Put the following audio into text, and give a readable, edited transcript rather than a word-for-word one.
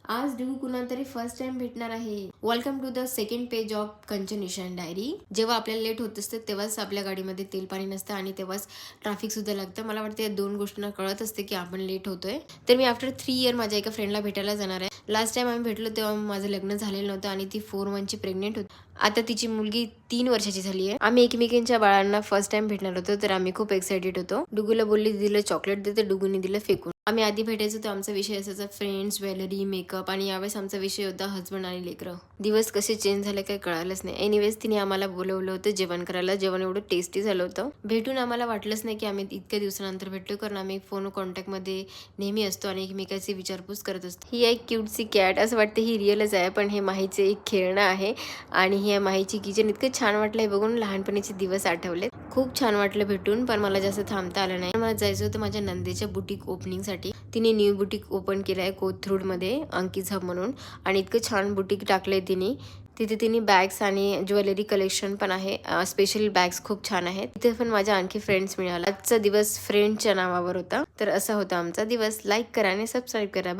आज डू कुणाला तरी फर्स्ट टाइम भेटणार आहे. Welcome to the second page of Kanchan Ishan diary. जेव्हा आपल्याला लेट होत असतं तेव्हाच आपल्या गाडीमध्ये तेल पाणी नसतं आणि तेव्हाच ट्रॅफिक सुद्धा लागतं. मला वाटतं या दोन गोष्टींना कळत असते की आपण लेट होतोय. तर मी आफ्टर 3 इयर माझ्या एका फ्रेंडला भेटायला जाणार आहे. लास्ट टाइम आम्ही भेटलो तेव्हा माझं लग्न झालेलं नव्हतं आणि ती 4 मंथची प्रेग्नेंट होती. आता तिची मुलगी 3 वर्षाची झाली आहे. आम्ही एकमेकांच्या बाळांना फर्स्ट टाइम भेटणार होतो, तर आम्ही खूप एक्साइटेड होतो. डुगूला बोलली दिलं चॉकलेट दे, तर डुगूने दिलं फेकून. आम्ही आधी भेटायचो तर आमचा विषय असायचा फ्रेंड्स, ज्वेलरी, मेकअप आणि यावेळेस आमचा विषय होता हस्बंड आणि लेकरं. दिवस कसे चेंज झाले काही कळालंच नाही. एनिवेज तिने आम्हाला बोलवलं होतं जेवण करायला. जेवण एवढं टेस्टी झालं होतं. भेटून आम्हाला वाटलंच नाही की आम्ही इतक्या दिवसानंतर भेटलो, कारण आम्ही फोन कॉन्टॅक्टमध्ये नेहमी असतो आणि एकमेकाची विचारपूस करत असतो. ही एक क्यूटसी कॅट, असं वाटतं ही रिअलच आहे, पण हे माहीचे एक खेळणं आहे. आणि ही माहीची किचन इतकं छान वाटलं हे बघून. लहानपणीचे दिवस आठवले. खूप छान वाटलं भेटून, पण मला जास्त थांबता आलं नाही. मला जायचं होतं माझ्या नंदेच्या बुटीक ओपनिंगसाठी. तिने न्यू बुटीक ओपन केलं आहे कोथरूडमध्ये, अंकित हब म्हणून. आणि इतकं छान बुटीक टाकलंय तिने. तिथे तिने बॅग्स आणि ज्वेलरी कलेक्शन पण आहे. स्पेशल बॅग्स खूप छान आहेत. तिथे पण माझ्या आणखी फ्रेंड्स मिळाला. आजचा दिवस फ्रेंडच्या नावावर होता. तर असा होता आमचा दिवस. लाईक करा आणि सबस्क्राईब करा.